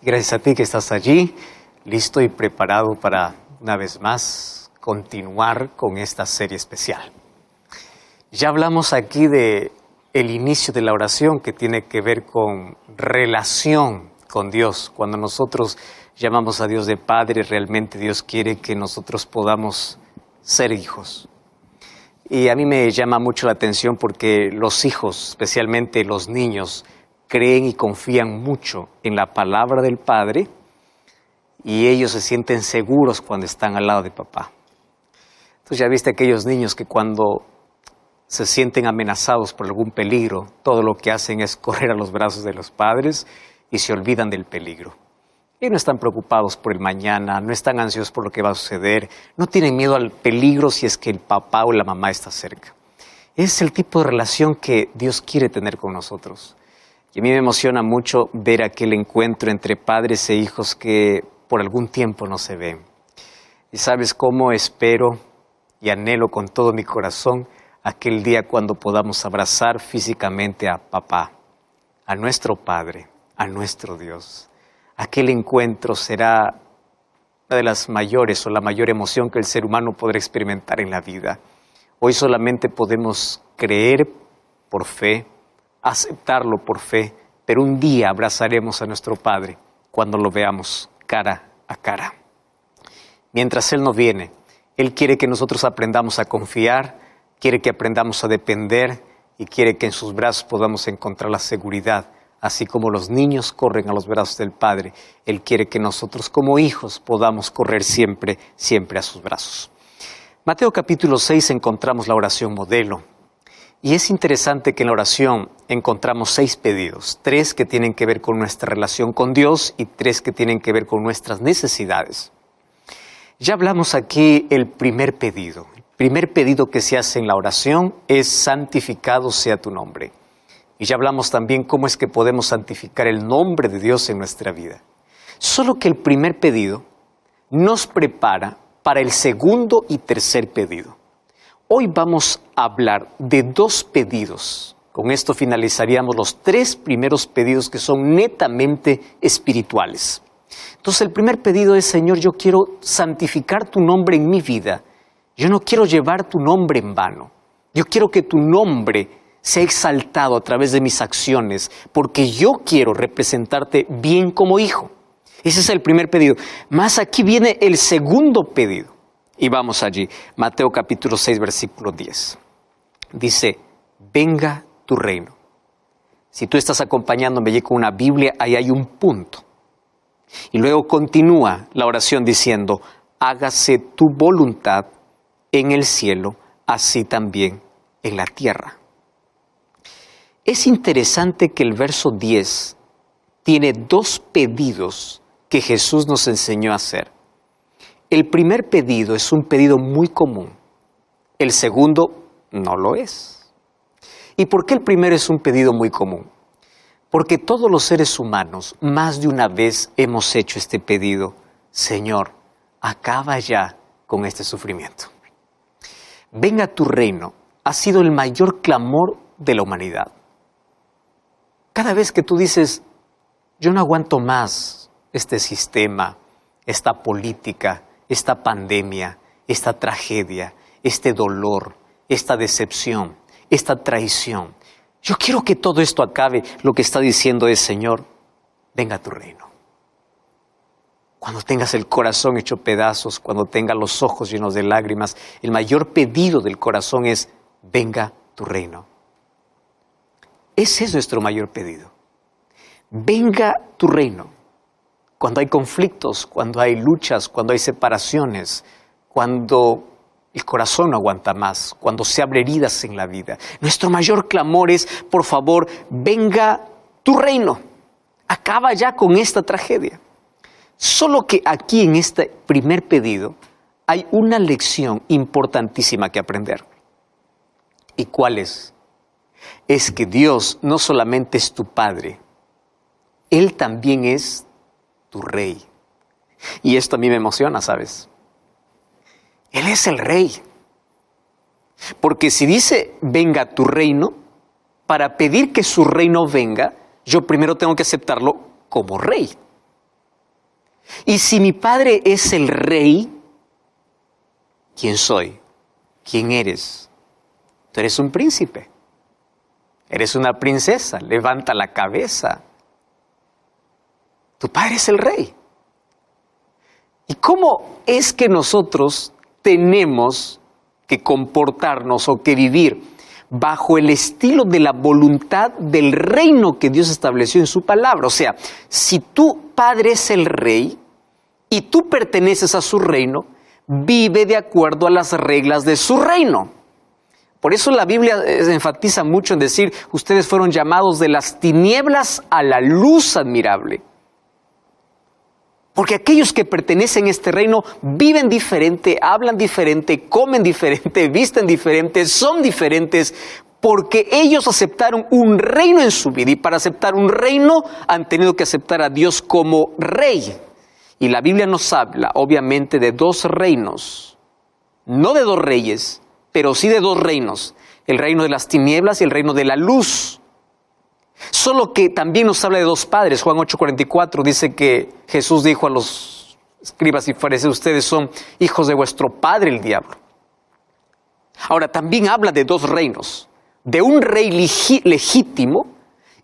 Gracias a ti que estás allí, listo y preparado para, una vez más, continuar con esta serie especial. Ya hablamos aquí de el inicio de la oración que tiene que ver con relación con Dios. Cuando nosotros llamamos a Dios de Padre, realmente Dios quiere que nosotros podamos ser hijos. Y a mí me llama mucho la atención porque los hijos, especialmente los niños, creen y confían mucho en la palabra del Padre y ellos se sienten seguros cuando están al lado de papá. Entonces ya viste aquellos niños que cuando se sienten amenazados por algún peligro, todo lo que hacen es correr a los brazos de los padres y se olvidan del peligro. Y no están preocupados por el mañana, no están ansiosos por lo que va a suceder, no tienen miedo al peligro si es que el papá o la mamá está cerca. Es el tipo de relación que Dios quiere tener con nosotros. Y a mí me emociona mucho ver aquel encuentro entre padres e hijos que por algún tiempo no se ven. Y sabes cómo espero y anhelo con todo mi corazón aquel día cuando podamos abrazar físicamente a papá, a nuestro Padre, a nuestro Dios. Aquel encuentro será una de las mayores o la mayor emoción que el ser humano podrá experimentar en la vida. Hoy solamente podemos creer por fe, aceptarlo por fe, pero un día abrazaremos a nuestro Padre cuando lo veamos cara a cara. Mientras Él no viene, Él quiere que nosotros aprendamos a confiar, quiere que aprendamos a depender y quiere que en sus brazos podamos encontrar la seguridad. Así como los niños corren a los brazos del Padre, Él quiere que nosotros como hijos podamos correr siempre, siempre a sus brazos. Mateo capítulo 6 encontramos la oración modelo. Y es interesante que en la oración encontramos 6 pedidos, 3 que tienen que ver con nuestra relación con Dios y 3 que tienen que ver con nuestras necesidades. Ya hablamos aquí el primer pedido. El primer pedido que se hace en la oración es santificado sea tu nombre. Y ya hablamos también cómo es que podemos santificar el nombre de Dios en nuestra vida. Solo que el primer pedido nos prepara para el segundo y tercer pedido. Hoy vamos a hablar de 2 pedidos. Con esto finalizaríamos los 3 primeros pedidos que son netamente espirituales. Entonces el primer pedido es: Señor, yo quiero santificar tu nombre en mi vida. Yo no quiero llevar tu nombre en vano. Yo quiero que tu nombre sea exaltado a través de mis acciones, porque yo quiero representarte bien como hijo. Ese es el primer pedido. Más aquí viene el segundo pedido. Y vamos allí. Mateo capítulo 6, versículo 10. Dice: venga tu reino. Si tú estás acompañándome allí con una Biblia, ahí hay un punto. Y luego continúa la oración diciendo: hágase tu voluntad en el cielo, así también en la tierra. Es interesante que el verso 10 tiene 2 pedidos que Jesús nos enseñó a hacer. El primer pedido es un pedido muy común. El segundo no lo es. ¿Y por qué el primero es un pedido muy común? Porque todos los seres humanos más de una vez hemos hecho este pedido: Señor, acaba ya con este sufrimiento. Venga tu reino ha sido el mayor clamor de la humanidad. Cada vez que tú dices: yo no aguanto más este sistema, esta política, esta pandemia, esta tragedia, este dolor, esta decepción, esta traición, yo quiero que todo esto acabe, lo que está diciendo es: Señor, venga a tu reino. Cuando tengas el corazón hecho pedazos, cuando tengas los ojos llenos de lágrimas, el mayor pedido del corazón es: venga tu reino. Ese es nuestro mayor pedido. Venga tu reino. Cuando hay conflictos, cuando hay luchas, cuando hay separaciones, cuando el corazón no aguanta más, cuando se abren heridas en la vida, nuestro mayor clamor es: por favor, venga tu reino. Acaba ya con esta tragedia. Solo que aquí en este primer pedido hay una lección importantísima que aprender. ¿Y cuál es? Es que Dios no solamente es tu Padre, Él también es tu Rey. Y esto a mí me emociona, ¿sabes? Él es el Rey. Porque si dice: venga tu reino, para pedir que su reino venga, yo primero tengo que aceptarlo como Rey. Y si mi Padre es el Rey, ¿quién soy? ¿Quién eres? Tú eres un príncipe. Eres una princesa. Levanta la cabeza. Tu Padre es el Rey. ¿Y cómo es que nosotros tenemos que comportarnos o que vivir bajo el estilo de la voluntad del reino que Dios estableció en su palabra? O sea, si tu Padre es el Rey y tú perteneces a su reino, vive de acuerdo a las reglas de su reino. Por eso la Biblia enfatiza mucho en decir, ustedes fueron llamados de las tinieblas a la luz admirable. Porque aquellos que pertenecen a este reino viven diferente, hablan diferente, comen diferente, visten diferente, son diferentes, porque ellos aceptaron un reino en su vida y para aceptar un reino han tenido que aceptar a Dios como Rey. Y la Biblia nos habla obviamente de dos reinos, no de dos reyes, pero sí de dos reinos, el reino de las tinieblas y el reino de la luz. Solo que también nos habla de dos padres. Juan 8:44 dice que Jesús dijo a los escribas y fariseos, ustedes son hijos de vuestro padre el diablo. Ahora también habla de dos reinos, de un rey legítimo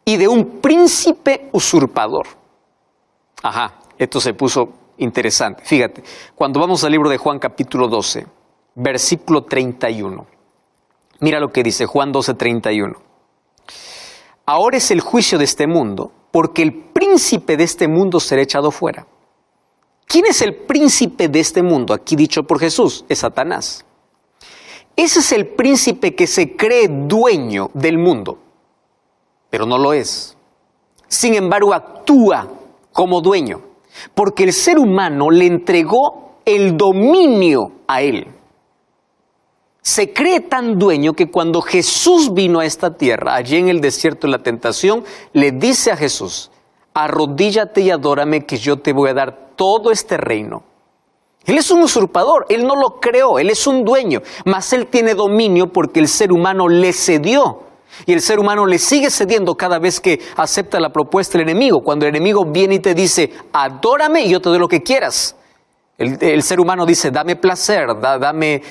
y de un príncipe usurpador. Ajá, esto se puso interesante. Fíjate, cuando vamos al libro de Juan capítulo 12, versículo 31. Mira lo que dice Juan 12:31. Ahora es el juicio de este mundo, porque el príncipe de este mundo será echado fuera. ¿Quién es el príncipe de este mundo? Aquí dicho por Jesús, es Satanás. Ese es el príncipe que se cree dueño del mundo, pero no lo es. Sin embargo, actúa como dueño, porque el ser humano le entregó el dominio a él. Se cree tan dueño que cuando Jesús vino a esta tierra, allí en el desierto de la tentación, le dice a Jesús, arrodíllate y adórame que yo te voy a dar todo este reino. Él es un usurpador, él no lo creó, él es un dueño, mas él tiene dominio porque el ser humano le cedió. Y el ser humano le sigue cediendo cada vez que acepta la propuesta del enemigo. Cuando el enemigo viene y te dice, adórame y yo te doy lo que quieras. El ser humano dice, dame placer, dame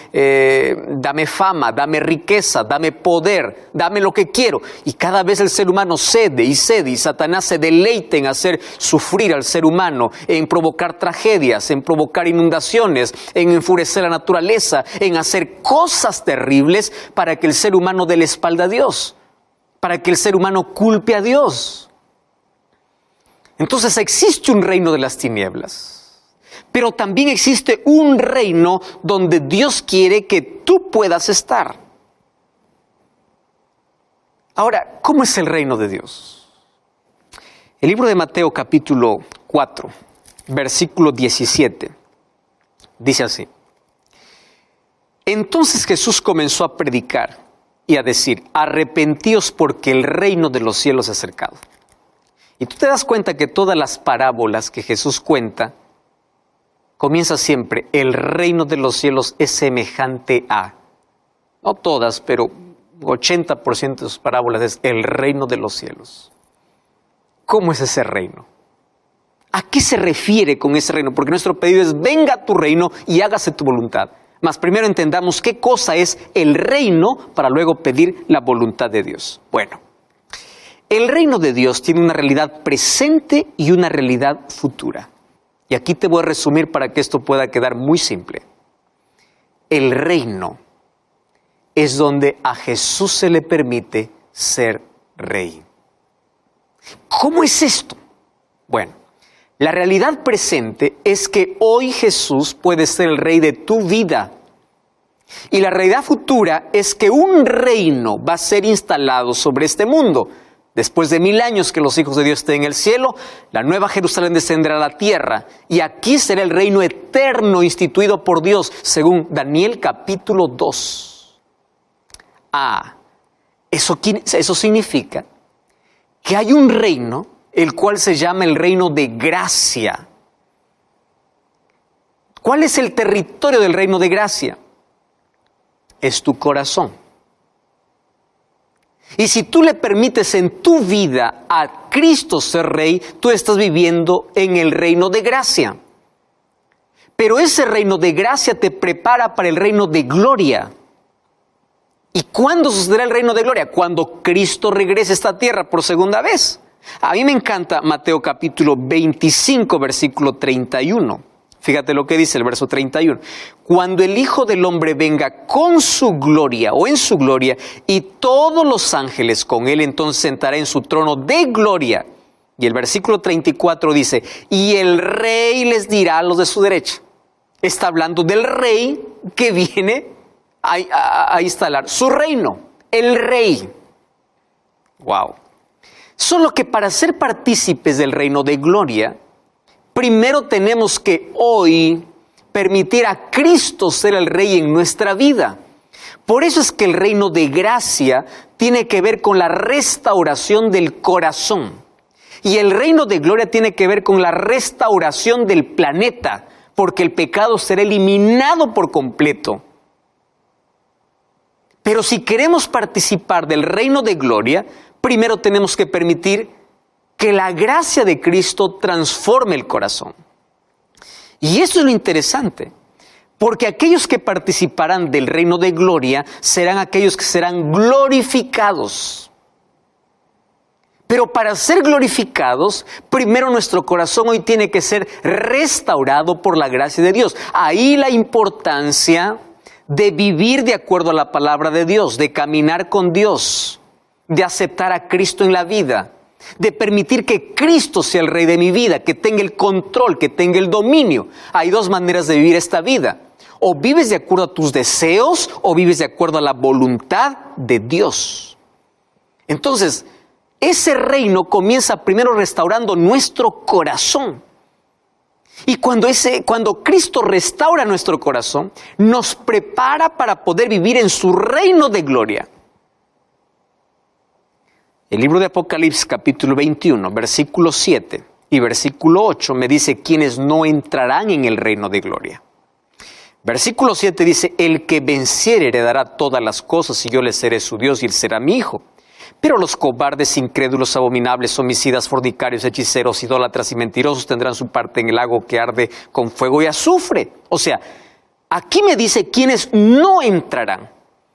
fama, dame riqueza, dame poder, dame lo que quiero. Y cada vez el ser humano cede y Satanás se deleita en hacer sufrir al ser humano, en provocar tragedias, en provocar inundaciones, en enfurecer la naturaleza, en hacer cosas terribles para que el ser humano dé la espalda a Dios, para que el ser humano culpe a Dios. Entonces existe un reino de las tinieblas. Pero también existe un reino donde Dios quiere que tú puedas estar. Ahora, ¿cómo es el reino de Dios? El libro de Mateo capítulo 4, versículo 17, dice así. Entonces Jesús comenzó a predicar y a decir, arrepentíos porque el reino de los cielos se ha acercado. Y tú te das cuenta que todas las parábolas que Jesús cuenta, comienza siempre, el reino de los cielos es semejante a, no todas, pero 80% de sus parábolas es el reino de los cielos. ¿Cómo es ese reino? ¿A qué se refiere con ese reino? Porque nuestro pedido es, venga tu reino y hágase tu voluntad. Mas primero entendamos qué cosa es el reino para luego pedir la voluntad de Dios. Bueno, el reino de Dios tiene una realidad presente y una realidad futura. Y aquí te voy a resumir para que esto pueda quedar muy simple. El reino es donde a Jesús se le permite ser rey. ¿Cómo es esto? Bueno, la realidad presente es que hoy Jesús puede ser el rey de tu vida. Y la realidad futura es que un reino va a ser instalado sobre este mundo. Después de 1000 años que los hijos de Dios estén en el cielo, la nueva Jerusalén descenderá a la tierra y aquí será el reino eterno instituido por Dios, según Daniel capítulo 2. Eso significa que hay un reino, el cual se llama el reino de gracia. ¿Cuál es el territorio del reino de gracia? Es tu corazón. Y si tú le permites en tu vida a Cristo ser rey, tú estás viviendo en el reino de gracia. Pero ese reino de gracia te prepara para el reino de gloria. ¿Y cuándo sucederá el reino de gloria? Cuando Cristo regrese a esta tierra por segunda vez. A mí me encanta Mateo capítulo 25, versículo 31. Fíjate lo que dice el verso 31. Cuando el Hijo del Hombre venga con su gloria o en su gloria y todos los ángeles con él, entonces sentará en su trono de gloria. Y el versículo 34 dice, y el rey les dirá a los de su derecha. Está hablando del rey que viene a instalar su reino. El rey. Wow. Solo que para ser partícipes del reino de gloria, primero tenemos que hoy permitir a Cristo ser el rey en nuestra vida. Por eso es que el reino de gracia tiene que ver con la restauración del corazón. Y el reino de gloria tiene que ver con la restauración del planeta, porque el pecado será eliminado por completo. Pero si queremos participar del reino de gloria, primero tenemos que permitir que la gracia de Cristo transforme el corazón. Y eso es lo interesante, porque aquellos que participarán del reino de gloria serán aquellos que serán glorificados. Pero para ser glorificados, primero nuestro corazón hoy tiene que ser restaurado por la gracia de Dios. Ahí la importancia de vivir de acuerdo a la palabra de Dios, de caminar con Dios, de aceptar a Cristo en la vida, de permitir que Cristo sea el rey de mi vida, que tenga el control, que tenga el dominio. Hay dos maneras de vivir esta vida. O vives de acuerdo a tus deseos o vives de acuerdo a la voluntad de Dios. Entonces, ese reino comienza primero restaurando nuestro corazón. Y cuando Cristo restaura nuestro corazón, nos prepara para poder vivir en su reino de gloria. El libro de Apocalipsis capítulo 21, versículo 7 y versículo 8 me dice quiénes no entrarán en el reino de gloria. Versículo 7 dice, el que venciere heredará todas las cosas y yo le seré su Dios y él será mi hijo. Pero los cobardes, incrédulos, abominables, homicidas, fornicarios, hechiceros, idólatras y mentirosos tendrán su parte en el lago que arde con fuego y azufre. O sea, aquí me dice quiénes no entrarán.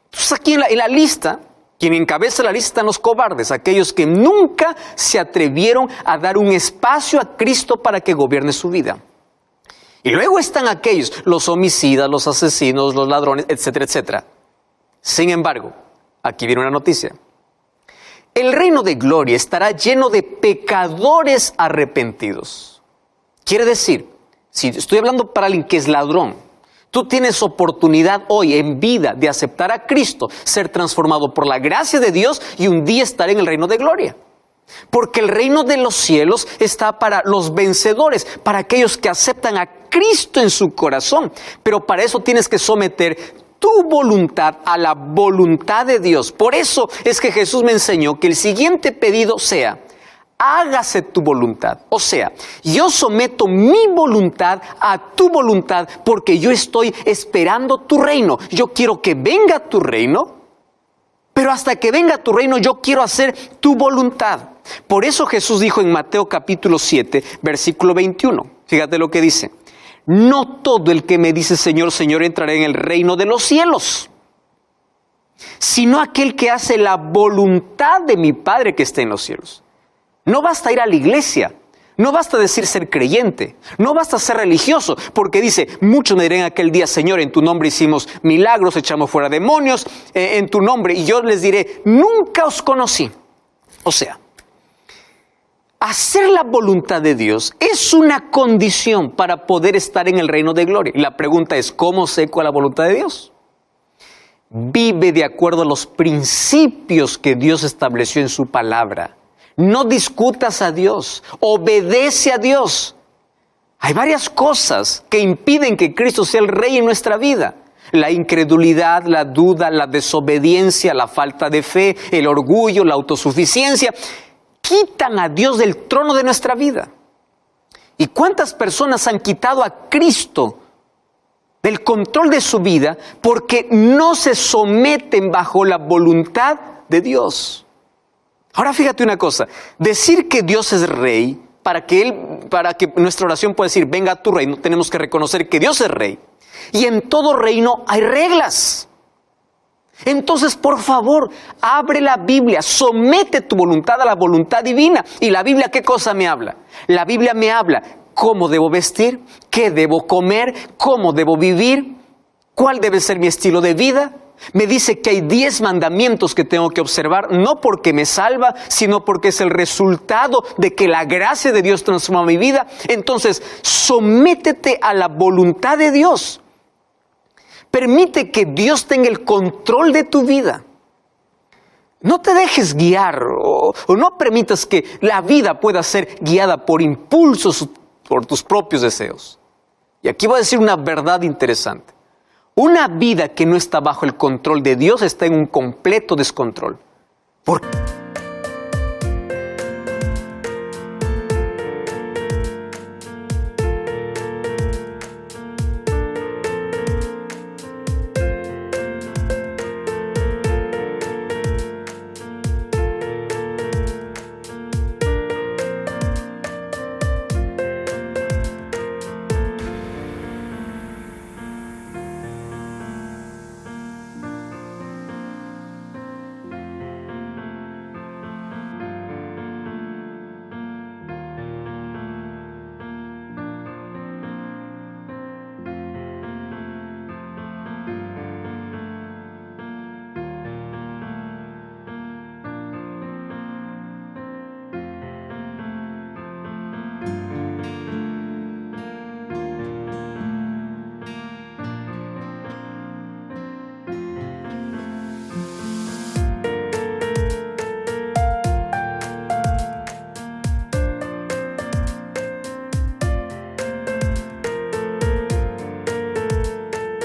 Entonces aquí en la lista, quien encabeza la lista están los cobardes, aquellos que nunca se atrevieron a dar un espacio a Cristo para que gobierne su vida. Y luego están aquellos, los homicidas, los asesinos, los ladrones, etcétera, etcétera. Sin embargo, aquí viene una noticia. El reino de gloria estará lleno de pecadores arrepentidos. Quiere decir, si estoy hablando para alguien que es ladrón, tú tienes oportunidad hoy en vida de aceptar a Cristo, ser transformado por la gracia de Dios y un día estar en el reino de gloria. Porque el reino de los cielos está para los vencedores, para aquellos que aceptan a Cristo en su corazón. Pero para eso tienes que someter tu voluntad a la voluntad de Dios. Por eso es que Jesús me enseñó que el siguiente pedido sea, hágase tu voluntad. O sea, yo someto mi voluntad a tu voluntad porque yo estoy esperando tu reino. Yo quiero que venga tu reino, pero hasta que venga tu reino yo quiero hacer tu voluntad. Por eso Jesús dijo en Mateo capítulo 7, versículo 21. Fíjate lo que dice. No todo el que me dice Señor, Señor entrará en el reino de los cielos, sino aquel que hace la voluntad de mi Padre que está en los cielos. No basta ir a la iglesia, no basta decir ser creyente, no basta ser religioso, porque dice, muchos me dirán aquel día, Señor, en tu nombre hicimos milagros, echamos fuera demonios, en tu nombre, y yo les diré, nunca os conocí. O sea, hacer la voluntad de Dios es una condición para poder estar en el reino de gloria. Y la pregunta es, ¿cómo sé cuál es la voluntad de Dios? Vive de acuerdo a los principios que Dios estableció en su palabra. No discutas a Dios, obedece a Dios. Hay varias cosas que impiden que Cristo sea el rey en nuestra vida. La incredulidad, la duda, la desobediencia, la falta de fe, el orgullo, la autosuficiencia quitan a Dios del trono de nuestra vida. ¿Y cuántas personas han quitado a Cristo del control de su vida porque no se someten bajo la voluntad de Dios? Ahora fíjate una cosa, decir que Dios es rey, para que nuestra oración pueda decir, venga a tu reino, tenemos que reconocer que Dios es rey. Y en todo reino hay reglas. Entonces, por favor, abre la Biblia, somete tu voluntad a la voluntad divina. ¿Y la Biblia qué cosa me habla? La Biblia me habla cómo debo vestir, qué debo comer, cómo debo vivir, cuál debe ser mi estilo de vida. Me dice que hay 10 mandamientos que tengo que observar, no porque me salva, sino porque es el resultado de que la gracia de Dios transforma mi vida. Entonces, sométete a la voluntad de Dios. Permite que Dios tenga el control de tu vida. No te dejes guiar o no permitas que la vida pueda ser guiada por impulsos, por tus propios deseos. Y aquí voy a decir una verdad interesante. Una vida que no está bajo el control de Dios está en un completo descontrol. ¿Por qué?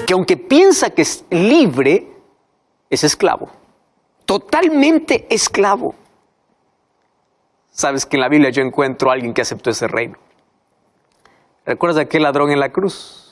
Que aunque piensa que es libre, es esclavo. Totalmente esclavo. Sabes que en la Biblia yo encuentro a alguien que aceptó ese reino. ¿Recuerdas de aquel ladrón en la cruz?